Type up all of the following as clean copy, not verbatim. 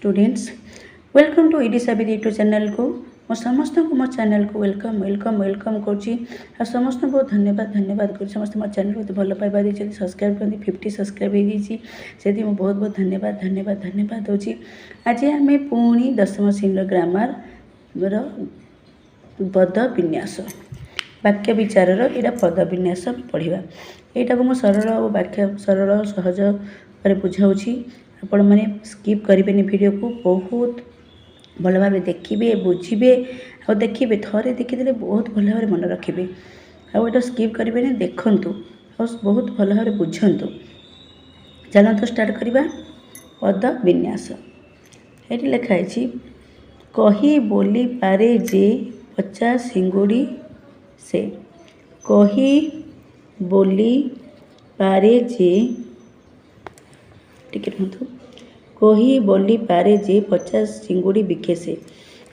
Students welcome to ED साबित YouTube channel को मो समस्त को मो चैनल को वेलकम वेलकम वेलकम करुँची आ समस्त बहुत धन्यवाद कर समस्त मो चैनल को भल पाइबा देते सब्सक्राइब करते 50 सब्सक्राइब हो जाइए से बहुत बहुत धन्यवाद दूसरी आज आम पुणी 10वीं श्रेणी ग्रामर पद विन्यास वाक्य विचार यहाँ पद विन्यास पढ़ा यहाँ को सरल वाक्य सरल सहज पर बुझाऊँगी आपण मैंने स्किप करेंगे वीडियो को बहुत भल भाव देखिए बुझे और देखिए थे देखीदे बहुत भल भाव मन रखिए आटा स्किप करेंगे देखु और बहुत भल भाव बुझंतु चलते स्टार्ट करवा पद विन्यास ये लिखाई कही बोली पारे जे 50 सिंगुड़ी से कही बोली पारे जे टिके रुहतु कही बोली पारे जे 50 सिंगुड़ी बिके से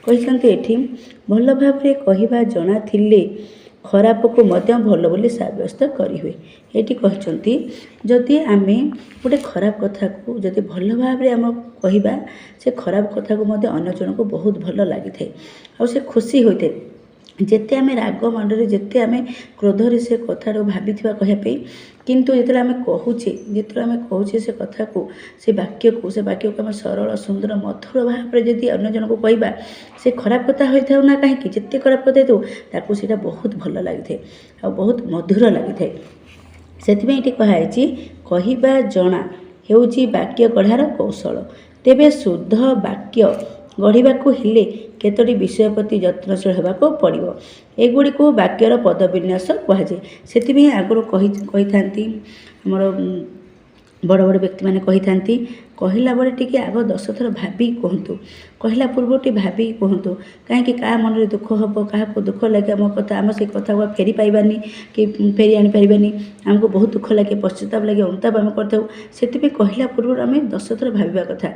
कहते भल भाव कहवा जना थिले खराब को मध्य भल बोली सब्यस्त करें ये कहते जदि आम गोटे खराब कथा को जदि भल भाव आम कहवा से खराब कथा को मध्य अन्य जन को बहुत भल लगी था और से खुशी होते जिते आम राग मंडरे जिते आम क्रोधर से कथा भाभी कहवाई किंतु जो आम कहूचे जो आम कहूचे से कथा को से वाक्य को आम सरल सुंदर मधुर भाव में जब अन्य जन को कहवा से खराब कथा होता हो ना कहीं जिते खराब कथा हो से बहुत भल लगी थे और बहुत मधुर लगी थे से कहुई कहवा जना हो वाक्य गढ़ार कौशल तेबे शुद्ध वाक्य गढ़ा हेले केतोटी विषय प्रति यत्नशील होगा पड़ो एगुड़ी को वाक्यर पद विन्यास कहुए से आगुरी कही था आमर बड़ बड़ व्यक्ति मैंने कही था कहला बेले टी आग 10 थर भाभी कहतु कहला पूर्व टी भाभी कहतु कहीं क्या मन में दुख हम क्या दुख लगे आम कथा आम से कथा को फेरी पाइबानी कि फेरी आनी पारिबानी आमको बहुत दुख लगे पश्चाताप लगे अनुताप आम करता से कहला पूर्व आम 10 थर भाविया कथा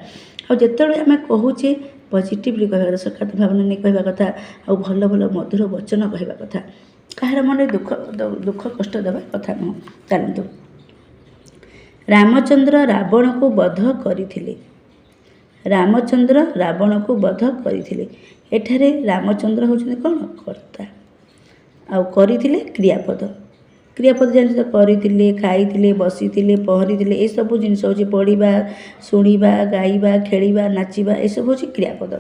और जिते आम कहूचे पॉजिटिवली कहवा कथा सकारात्मक भावना नहीं कहवा कथा और भल भल मधुर वचन कहवा कथा कहार मन दुख कष्ट देवा कथा नुह चलतु रामचंद्र रावण को वध करथिले रामचंद्र रावण को वध करथिले एठारे रामचंद्र होचने कौन कर्ता आउ करथिले क्रियापद जान करथिले खाइथिले बसिथिले पहरिथिले ए सब जिनिस होची पढ़िबा शुणिबा गाइबा खेलिबा नाचिबा ए सब होची क्रियापद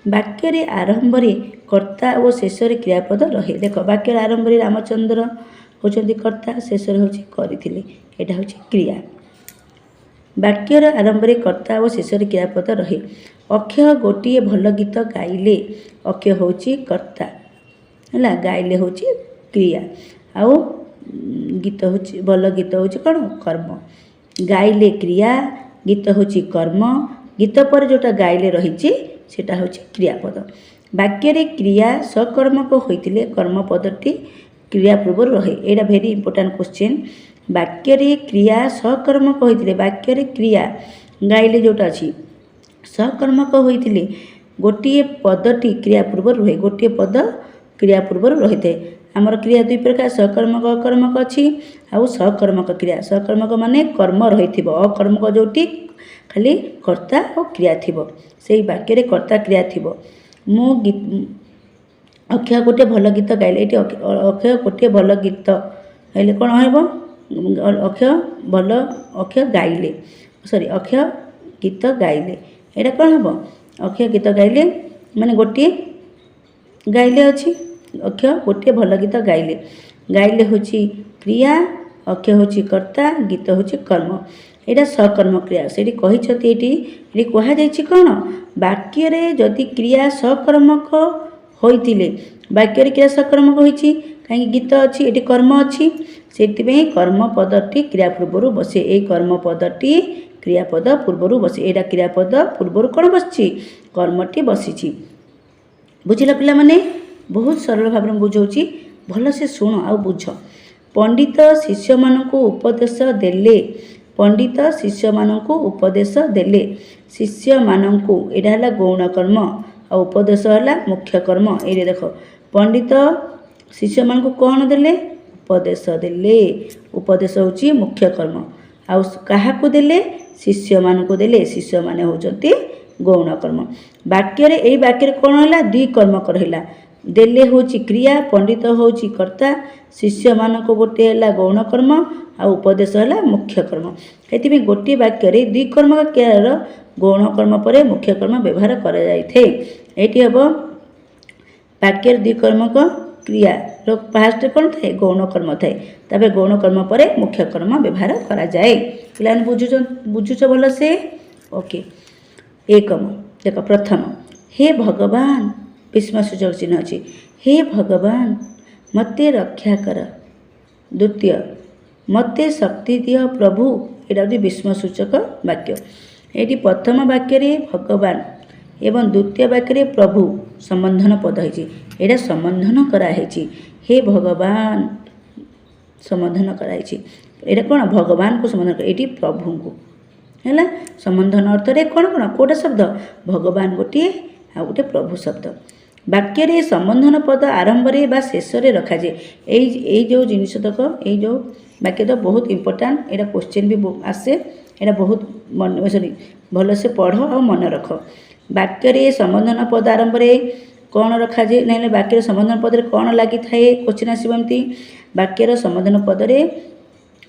वाक्य रे आरंभ रे कर्ता और शेष रे क्रियापद रहे देख वाक्य रे आरंभ रे रामचंद्र होचंती कर्ता शेष रे होची करथिले एटा होची क्रिया वाक्यर आरंभ रे कर्ता और शेष रे क्रियापद रहे अक्षय गोटे भल गीत गाइले अक्षय होची कर्ता हैला गाइले होची क्रिया आउ गीत होची भल गीत होची कौन कर्म गाइले क्रिया गीत होची कर्म गीत पर जोटा गाइले रही सेटा होची क्रियापद वाक्य रे क्रिया सकर्मक होइतिले कर्मपदटी क्रिया पूर्व रहे एटा भेरी इंपोर्टेंट क्वेश्चन वाक्य रे क्रिया सकर्मक होइतिले वाक्य रे क्रिया गाइले जोटा अछि सकर्मक होइतिले गोटे पदटी क्रिया पूर्व रहे गोटे पद क्रिया पूर्व रही थे आमर क्रिया दुई प्रकार सकर्मक अकर्मक अच्छी आउ सकर्मक क्रिया सकर्मक माने कर्म रही अकर्मक जोटी खाली कर्ता और क्रिया थी से वाक्य कर्ता क्रिया थी मु अक्षय गोटे भल गीत गाइले ये अक्षय गोटे भल गीत गाइले कौन हम अक्षय गाइले सॉरी अक्षय गीत गाइले यहाँ कौन हम अक्षय गीत गाइले माने गोटे गाइले अच्छी अक्षय गोटे भल गीत गाइले होची क्रिया अक्षय होची कर्ता गीत होची कर्म यहाँ सकर्म क्रिया से कही कहुई कौन वाक्य रे जदि क्रिया सकर्मक होइतिले वाक्य रे क्रिया सकर्मक होइछि कहीं गीत अच्छी ये कर्म अच्छी से कर्म पदटी क्रिया पूर्वर बसे ये कर्म पदटी क्रियापद पूर्वर बसे यहाँ क्रियापद पूर्वर कौन बसछि कर्मटी बसी बुझिल पिला माने बहुत सरल भाव में बुझाऊँगी भल से शुण आ बुझ पंडित शिष्य मानक उपदेश देले पंडित शिष्य मानक उपदेश देले शिष्य मानक यहाँ है गौण कर्म आ उपदेश है मुख्य कर्म ये देख पंडित शिष्य मानक कौन देले उपदेश देले उपदेश होची मुख्य कर्म आउ क्या देले शिष्य मानक देले शिष्य माने होचंती गौण कर्म। वाक्य यही वाक्य कौन है दुई कर्मक रहा देले हूँ क्रिया पंडित हूँ कर्ता शिष्य मान गोटे है गौण कर्म आ उपदेश है मुख्य कर्म। ये गोटे वाक्य दुई कर्मक क्रियार गौण कर्म पर मुख्य कर्म व्यवहार कर हम वाक्य दुई कर्मक क्रिया फास्ट कौन थे गौण कर्म थाए तापर गौण कर्म पर मुख्य कर्म व्यवहार करा जाए। पिलाने बुझुच भल से ओके। एकम देख प्रथम हे भगवान विस्मयसूचक चिन्ह अच्छी हे भगवान मते रक्षा कर। द्वितीय मते शक्ति दिय प्रभु यहाँ हूँ विस्मयसूचक वाक्य। ये प्रथम वाक्य भगवान एवं द्वितीय वाक्य प्रभु संबंधन पद है संबंधन कराई हे भगवान संबंधन कराई ये कौन भगवान को संबंधन ये प्रभु को है संबंधन अर्थ रे कौन कौन कोटा शब्द भगवान गोटे आ गोटे प्रभु शब्द। वाक्य संबंधन पद आरंभ बा शेष रखा जाए यही जो जिनस तक यही जो वाक्य तो बहुत इम्पोर्टाट यहाँ क्वेश्चन भी आसे यहाँ बहुत मन सॉरी भल से पढ़ और मन रख। वाक्य संबंधन पद आरंभ कौन रखा जाए ना वाक्य संबंधन पद कौन लगी थाए क्वेश्चन आसमती वाक्यर संबंधन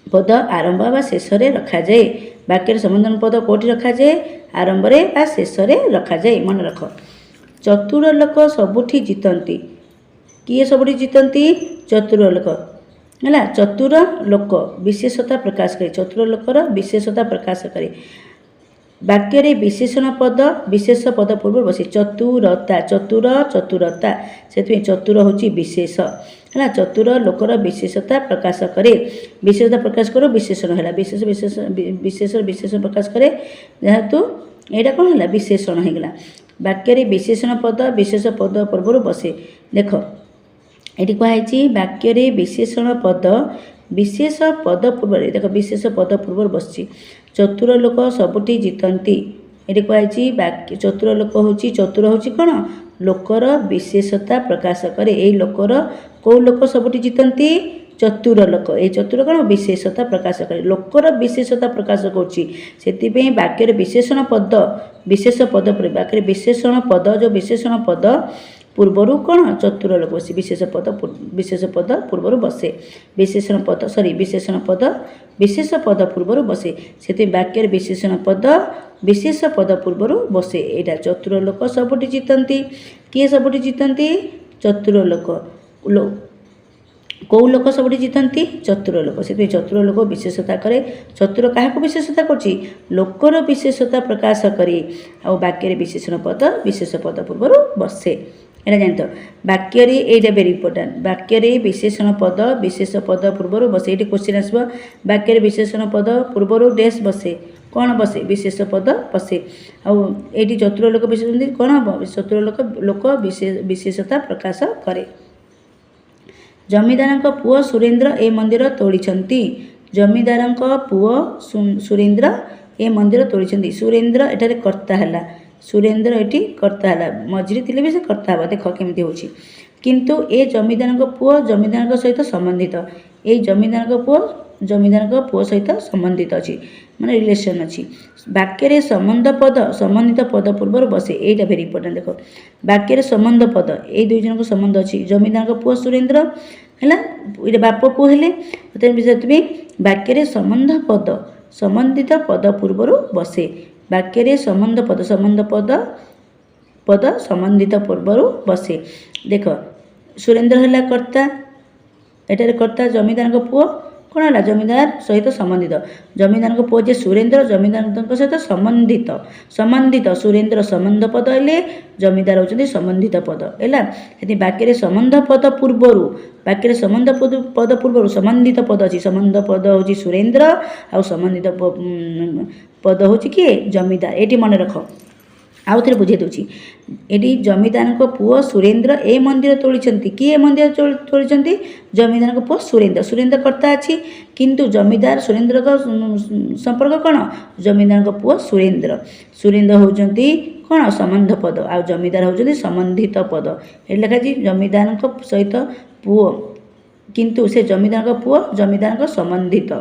पद आरंभ बा शेष रखा जाए। वाक्यर संबंधन पद कौटी रखा जाए आरंभ बा शेष रखा जाए मन रख। चतुर लोक सबुठी जीतती किए सबुठी जीतती चतुर लोक है चतुर लोक विशेषता प्रकाश करे चतुर लोकर विशेषता प्रकाश करे। वाक्य विशेषण पद विशेष पद पूर्व बसे चतुरता चतुर चतुरता से चतुर हूँ विशेष है चतुर लोकर विशेषता प्रकाश करे विशेषता प्रकाश कर विशेषण है विशेष विशेष विशेष विशेषण प्रकाश करे जेहेतु यहाँ कौन है विशेषण होगा। वाक्य विशेषण पद विशेष पद पूर्व बसे देख ये कहुई वाक्य विशेषण पद विशेष पद पूर्व देख विशेष पद पूर्व बस चतुर लोक सबुठी जीतती ये कहुई वाक्य चतुर लोक हूँ चतुर हूँ कौन लोकर विशेषता प्रकाश करे यही लोकर कौ लोक सबुठी जीतती चतुर लोक ये चतुर कौन विशेषता प्रकाश करे लोकर विशेषता प्रकाश कर वाक्य विशेषण पद विशेष पद वाक्य विशेषण पद जो विशेषण पद पूर्वर कौन चतुर लोक बसे विशेष पद पूर्वर बसे विशेषण पद सॉरी विशेषण पद विशेष पद पूर्वर बसे से वाक्य विशेषण पद विशेष पद पूर्वर बसे यहाँ चतुर लोक सबुठी जीतती किए सबुठी जीतती चतुर लोक कौ लोक सबुठी जीतती चतुर लोक से चतुर लोक विशेषता करे चतुर क्या विशेषता कर विशेषता प्रकाश करे आ वाक्य विशेषण पद विशेष पद पूर्वर बसे यहाँ जानते वाक्य यहाँ वेरी इंपोर्टाट वाक्य विशेषण पद विशेष पद पूर्वर बसे ये क्वेश्चन आसो वाक्य विशेषण पद पूर्वर डैश बसे कौन बसे विशेष पद बसे आठी चतुर लोक विशेष कौन चतुर लोक लोक विशेषता प्रकाश करे। जमीदार पुओ सुरेन्द्र ए मंदिर तोड़ी जमीदार पुओ सुरेन्द्र ए मंदिर तोड़ी सुरेन्द्र एठारे कर्ता है सुरेन्द्र ये कर्ता है मझिरे थे भी से कर्ता हे देख केमी हो किंतु ए जमीदार पुओ जमीदार सहित संबंधित ये जमीदार पुओ सहित संबंधित अच्छी माने रिलेशन अच्छी। वाक्य संबंध पद संबंधित पद पूर्व बसे यहाँ वेरी इंपोर्टेंट देख वाक्य संबंध पद ये दुई जन संबंध अच्छी जमीदार पुओ सुरेन्द्र है बाप पुओ है वाक्य संबंध पद संबंधित पद पूर्व बसे वाक्य संबंध पद संबंधित पूर्व बसे देख सुरेन्द्र है कर्ता एटारे कर्ता जमीदार पुओ कौन है जमीदार सहित संबंधित जमीदार पुओ जे सुरेन्द्र जमीदार सहित संबंधित संबंधित सुरेन्द्र संबंध पद है जमीदार होती संबंधित पद है वाक्य संबंध पद पूर्वर वाक्य संबंध पद पूर्वर संबंधित पद अच्छी संबंध पद हूँ सुरेन्द्र आ संबंधित पद हूँ किए जमीदार ये मन रख आउ थे बुझे दूसरी ये जमीदार पुओ सुरेन्द्र ए मंदिर तोड़ी किए मंदिर तोड़ी जमीदार पुओ सुरेन्द्र सुरेन्द्र कर्ता अच्छी किंतु जमीदार सुरेन्द्र का संपर्क कौन जमीदार पुओ सुरेन्द्र सुरेन्द्र होती कौन संबंध पद आ जमीदार होती संबंधित पद ये लिखा जमीदार सहित पुओ किंतु से जमीदार पुओ जमीदार संबंधित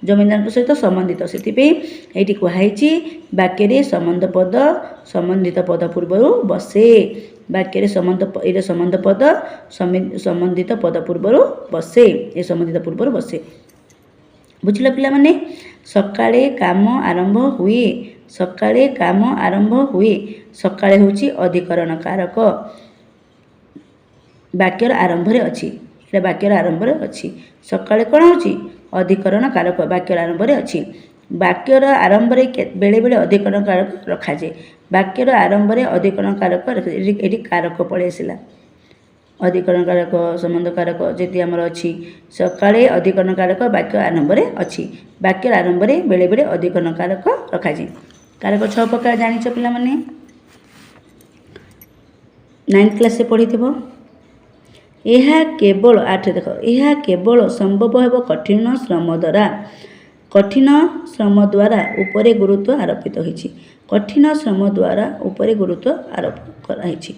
जमीदार सहित संबंधित से ये कहुई वाक्य संबंध पद संबंधित पद पूर्व बसे वाक्य संबंध पद संबंधित पद पूर्व बसे ये संबंधित पूर्व बसे बुझल पिला माने सकाळे काम आरंभ हुए सकाळे काम आरंभ हुए सकाळे होची अधिकरण कारक वाक्यर आरंभ रे अछि वाक्यर आरंभ रे अछि सकाळे कोन होची अधिकरण कारक वाक्यर आरंभ रे अछि वाक्यर आरंभ रे बेले बेले अधिकरण कारक रखा जाए वाक्यर आरंभ रे अधिकरण कारक एटी कारक पळे आसिला अधिकरण कारक संबंध कारक जेति हमर अछि सकाळे अधिकरण कारक वाक्य आरंभ रे अछि वाक्यर आरंभ रे बेले बेले अधिकरण कारक रखा जाए कारक 6 प्रकार जानिछ पिला माने 9th क्लास से पढ़ी थिबो यह केवल 8 देख यह केवल संभव हेब कठिन श्रम द्वारा उपरे गुरुत्व आरोपित होइछि कठिन श्रम द्वारा उपरे गुरुत्व आरोप कराइछि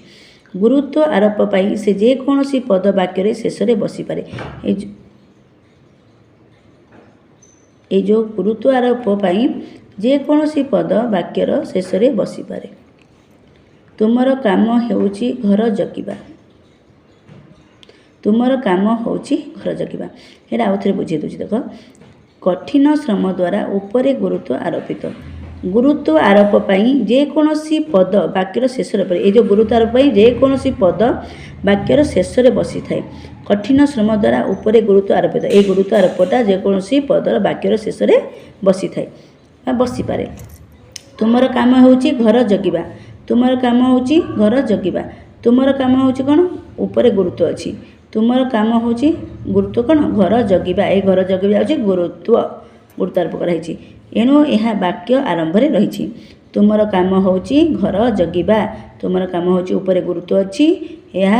गुरुत्व आरोप पाई से जे कोनोसी पद वाक्य रे शेष रे बसी पारे ए जो गुरुत्व आरोप पाई जे कोनोसी पद वाक्य रो शेष रे बसी पारे तुमर काम हेउछि घर जगिबा तुमर काम होउछि घर जगिबा एटा आउथरे बुझे दोछि देखो कठिन श्रम द्वारा उपरे गुरुत्व आरोपित गुरुत्व आरोप पाई जे कोनोसी पद वाक्यर शेष रे ए जो गुरुत्व आरोप पाई जे कोनोसी पद वाक्यर शेष रे बसी थाए कठिन श्रम द्वारा उपरे गुरुत्व आरोपित ए गुरुत्व आरोपटा जे कोनोसी पदर वाक्यर शेष रे बसी थाए बसी पारे तुमर काम होउछि घर जगिबा तुमर काम होउछि घर जगिबा तुमर काम होउछि कोन उपरे गुरुत्व अछि तुमर काम होउछि गुरुत्व कोन घर जगिबा ए घर जगिबा होउछि गुरुत्व आरोप कराइछि एणु यह वाक्य आरंभ रे रहिछि तुमर काम होउछि घर जगिबा तुमर काम होउछि उपरे गुरुत्व अछि यह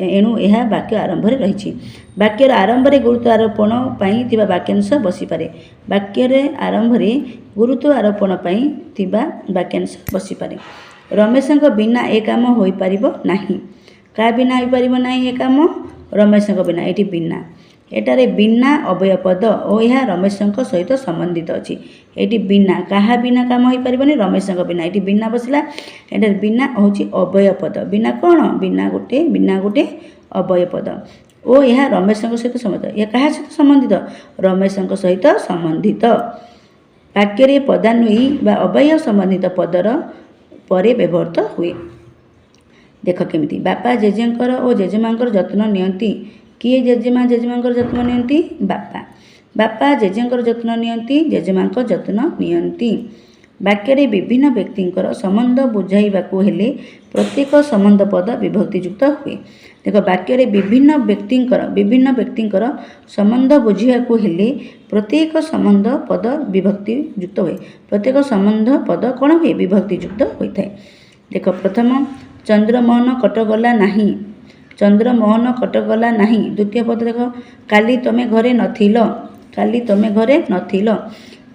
एणु यह वाक्य आरंभ रे रहिछि वाक्यर आरंभ रे गुरुत्व आरोपण पई थिबा वाक्यांश बसी पारे वाक्य रे आरंभ रे गुरुत्व आरोपण पई थिबा वाक्यांश बसी पारे रमेशଙ୍କ बिना ए काम होई परिबो नाही का बिना होई परिबो नाही ए काम रमेशଙ୍କ बिना एटी बिना एटारे बिना अवय पद ओ यह रमेशଙ୍କ सहित संबंधित अछि एटी बिना काहा बिना काम होई परिबोनी रमेशଙ୍କ बिना एटी बिना बसिला एटारे बिना होची अवय पद बिना कोन बिना गोटे अवय पद ओ यह रमेशଙ୍କ सहित संबंधित यह काहा सहित संबंधित रमेशଙ୍କ सहित संबंधित वाक्य रे पदान्वयी बा अवय संबंधित पदर परे व्यवहृत हुए देख केमिति बापा जेजेंकर ओ जेजेमांकर जत्न नियंती किए जेजेमा जेजेमांकर जत्न नियंती बापा बापा जेजेंकर जत्न नियंती जेजेमांकर जत्न नियंती वाक्य रे विभिन्न व्यक्तिंकर संबंध बुझाइबाकू हेले प्रत्येक संबंध पद विभक्तियुक्त हुए देख वाक्य रे विभिन्न व्यक्तिंकर संबंध बुझाइबाकू हेले प्रत्येक संबंध पद विभक्तियुक्त हुए प्रत्येक संबंध पद कोन हुए विभक्तियुक्त होइथाय देख प्रथम चंद्रमोहन कटगला नाही चंद्रमोहन कटगला नाही द्वितीय पद देख काली तमे घरे नथिल काली तमे घरे नथिल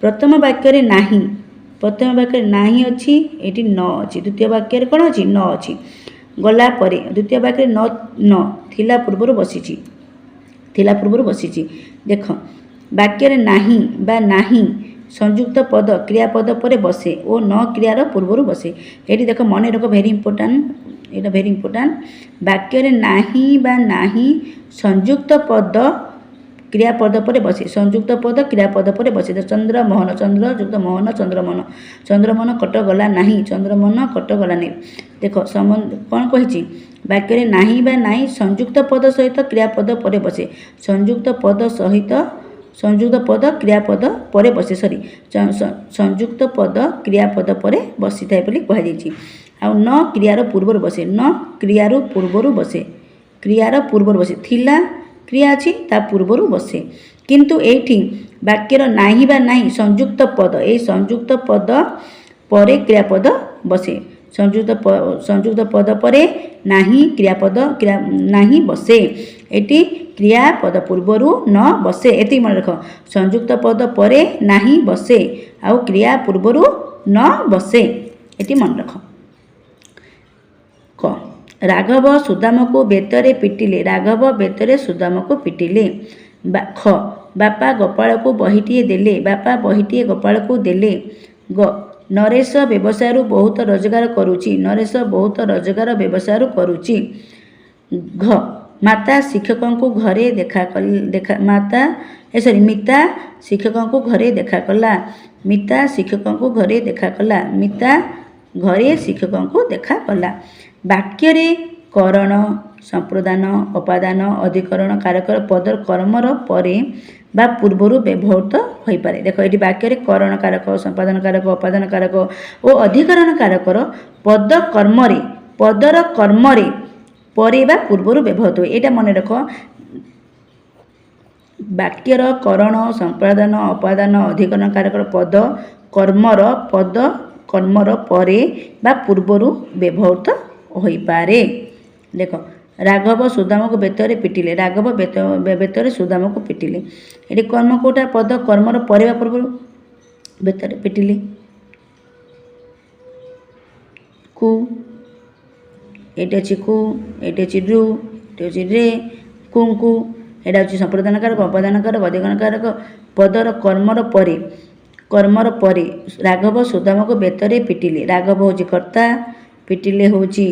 प्रथम वाक्य रे नाही प्रथम वाक्य नाही अछि एटी न अछि द्वितीय वाक्य रे कोन अछि न अछि गला परे द्वितीय वाक्य रे न थिला पूर्वरु बसिछि देख वाक्य रे नाही बा नाही संयुक्त पद क्रियापद परे बसे ओ न क्रियार पूर्वरु बसे एटी देख मने रख वेरी इंपोर्टेंट वाक्य रे नाही बा नाही संयुक्त पद क्रियापद परे बसे संयुक्त पद क्रियापद परे बसे चंद्रमोहन चंद्र युक्त मोहन चंद्रमोहन कटगला नाही चंद्रमोहन कटगला नहीं देख संबंध कौन कही वाक्य रे नाही बा नाही संयुक्त पद सहित क्रियापद परे बसे संयुक्त पद सहित संयुक्त पद क्रियापद परे बसे संयुक्त पद क्रियापद परे बसी थाए बोली कह जाइछि आ न क्रियार पूर्वर बसे न क्रियार पूर्वर बसे थिला क्रिया अछि ता पूर्वर बसे किंतु एठी वाक्यर नाही बा नाही संयुक्त पद ए संयुक्त पद परे क्रियापद बसे संयुक्त पद परे नाही क्रियापद नाही बसे एटी क्रियापद पूर्वरु न बसे एति मन रख संयुक्त पद परे नाही बसे आ क्रिया पूर्वरु न बसे एति मन रख क ରାଘବ ସୁଦାମକୁ ବେତରେ ପିଟିଲେ। ରାଘବ ବେତରେ ସୁଦାମକୁ ପିଟିଲେ। ଖ ବାପା ଗୋପାଳକୁ ବହିଟିଏ ଦେଲେ। ବାପା ବହିଟିଏ ଗୋପାଳକୁ ଦେଲେ। ଗ ନରେଶ ବ୍ୟବସାୟରୁ ବହୁତ ରୋଜଗାର କରୁଛି। ନରେଶ ବହୁତ ରୋଜଗାର ବ୍ୟବସାୟରୁ କରୁଛି। ଘ ମାତା ଶିକ୍ଷକଙ୍କୁ ଘରେ ମିତା ଶିକ୍ଷକଙ୍କୁ ଘରେ ଦେଖା କଲା। ମିତା ଶିକ୍ଷକଙ୍କୁ ଘରେ ଦେଖା କଲା। ମିତା ଘରେ ଶିକ୍ଷକଙ୍କୁ ଦେଖା କଲା। ବାକ୍ୟରେ କରଣ, ସମ୍ପ୍ରଦାନ, ଅପାଦାନ, ଅଧିକରଣ କାରକର ପଦର କର୍ମର ପରେ ବା ପୂର୍ବରୁ ବ୍ୟବହୃତ ହୋଇପାରେ। ଦେଖ ଏଠି ବାକ୍ୟରେ କରଣ କାରକ, ସମ୍ପାଦନ କାରକ, ଅପାଦାନ କାରକ ଓ ଅଧିକରଣ କାରକର ପଦର କର୍ମରେ ପରେ ବା ପୂର୍ବରୁ ବ୍ୟବହୃତ ହୁଏ। ଏଇଟା ମନେ ରଖ। ବାକ୍ୟର କରଣ, ସମ୍ପାଦନ, ଅପାଦାନ, ଅଧିକରଣ କାରକର ପଦ କର୍ମର ପରେ ବା ପୂର୍ବରୁ ବ୍ୟବହୃତ ହୋଇପାରେ। ଦେଖ ରାଘବ ସୁଦାମକୁ ବେତରେ ପିଟିଲେ। ରାଘବ ବେତରେ ସୁଦାମକୁ ପିଟିଲେ। ଏଠି କର୍ମ କେଉଁଟା? ପଦ କର୍ମର ପରେ ବା ପୂର୍ବରୁ ବେତରେ ପିଟିଲେ। କୁ ଏଇଠି ଅଛି କୁ, ଏଇଠି ଅଛି ରୁ, ଏଇଠି ଅଛି ରେ, କୁଙ୍କୁ। ଏଇଟା ହେଉଛି ସମ୍ପ୍ରଦାନ କାରକ, ଅପାଦାନ କାରକ, ଅଧିକରଣ କାରକ ପଦର କର୍ମର ପରେ ରାଘବ ସୁଦାମକୁ ବେତରେ ପିଟିଲେ। ରାଘବ ହେଉଛି କର୍ତ୍ତା, ପିଟିଲେ ହେଉଛି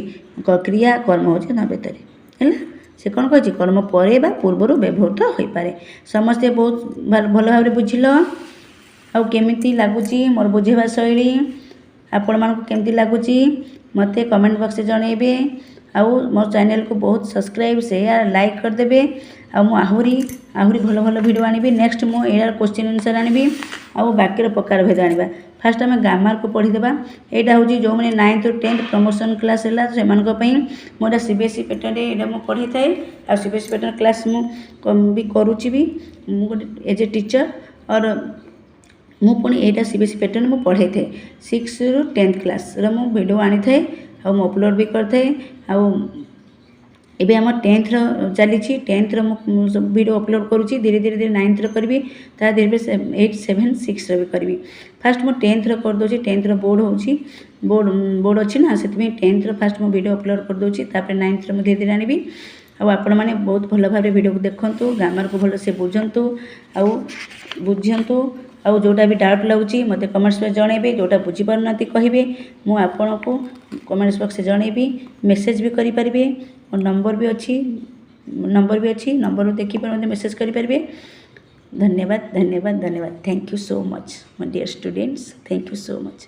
କ୍ରିୟା, କର୍ମ ହେଉଛି ବେତରେ। ହେଲା, ସେ କ'ଣ କହିଛି? କର୍ମ ପରେ ବା ପୂର୍ବରୁ ବ୍ୟବହୃତ ହୋଇପାରେ। ସମସ୍ତେ ବହୁତ ଭଲ ଭାବରେ ବୁଝିଲ। ଆଉ କେମିତି ଲାଗୁଛି ମୋର ବୁଝେଇବା ଶୈଳୀ? ଆପଣମାନଙ୍କୁ କେମିତି ଲାଗୁଛି ମୋତେ କମେଣ୍ଟ ବକ୍ସରେ ଜଣାଇବେ। ଆଉ ମୋ ଚ୍ୟାନେଲକୁ ବହୁତ ସବସ୍କ୍ରାଇବ୍, ସେୟାର, ଲାଇକ୍ କରିଦେବେ। ଆଉ ମୁଁ ଆହୁରି ଭଲ ଭଲ ଭିଡ଼ିଓ ଆଣିବି। ନେକ୍ସଟ ମୁଁ ଏହାର କ୍ୱେଶ୍ଚିନ୍ ଆନ୍ସର୍ ଆଣିବି। ଆଉ ବାକ୍ୟର ପ୍ରକାର ଭେଦ ଆଣିବା। ଫାର୍ଷ୍ଟ ଆମେ ଗ୍ରାମାରକୁ ପଢ଼ିଦେବା। ଏଇଟା ହେଉଛି ଯେଉଁମାନେ 9th ରୁ 10th ପ୍ରମୋସନ୍ କ୍ଲାସ୍ ହେଲା ସେମାନଙ୍କ ପାଇଁ। ମୁଁ ଏଇଟା CBSE ପ୍ୟାଟର୍ନରେ ଏଇଟା ମୁଁ ପଢ଼େଇଥାଏ। ଆଉ CBSE ପ୍ୟାଟର୍ନ କ୍ଲାସ୍ ମୁଁ ବି କରୁଛି ବି। ମୁଁ ଗୋଟେ ଏଜ୍ ଏ ଟିଚର୍ ଅର୍ ମୁଁ ପୁଣି ଏଇଟା CBSE ପ୍ୟାଟର୍ନ ମୁଁ ପଢ଼େଇଥାଏ। 6th ରୁ 10th କ୍ଲାସ୍ର ମୁଁ ଭିଡ଼ିଓ ଆଣିଥାଏ। ଆଉ ମୁଁ ଅପଲୋଡ଼ ବି କରିଥାଏ। ଆଉ ଏବେ ଆମ 10th ଚାଲିଛି। 10th ମୁଁ ସବୁ ଭିଡ଼ିଓ ଅପଲୋଡ଼ କରୁଛି। ଧୀରେ ଧୀରେ 9th କରିବି। ତା ଧୀରେ 8, 7, 6 ବି କରିବି। ଫାର୍ଷ୍ଟ ମୁଁ 10th କରିଦେଉଛି। 10th ବୋର୍ଡ଼ ହେଉଛି ବୋର୍ଡ଼ ଅଛି ନା, ସେଥିପାଇଁ 10th ଫାର୍ଷ୍ଟ ମୁଁ ଭିଡ଼ିଓ ଅପଲୋଡ଼ କରିଦେଉଛି। ତାପରେ 9th ମୁଁ ଧୀରେ ଧୀରେ ଆଣିବି। ଆଉ ଆପଣମାନେ ବହୁତ ଭଲ ଭାବରେ ଭିଡ଼ିଓକୁ ଦେଖନ୍ତୁ, ଗ୍ରାମାରକୁ ଭଲସେ ବୁଝନ୍ତୁ। ଆଉ ଯେଉଁଟା ବି ଡାଉଟ୍ ଲାଗୁଛି ମୋତେ କମେଣ୍ଟସ୍ ବକ୍ସରେ ଜଣାଇବେ। ଯେଉଁଟା ବୁଝିପାରୁନାହାନ୍ତି କହିବେ, ମୁଁ ଆପଣଙ୍କୁ କମେଣ୍ଟସ୍ ବକ୍ସରେ ଜଣାଇବି। ମେସେଜ୍ ବି କରିପାରିବେ। ମୋ ନମ୍ବର ବି ଅଛି। ନମ୍ବରରୁ ଦେଖିକି ମୋତେ ମେସେଜ୍ କରିପାରିବେ। ଧନ୍ୟବାଦ। Thank you so much my dear students. Thank you so much.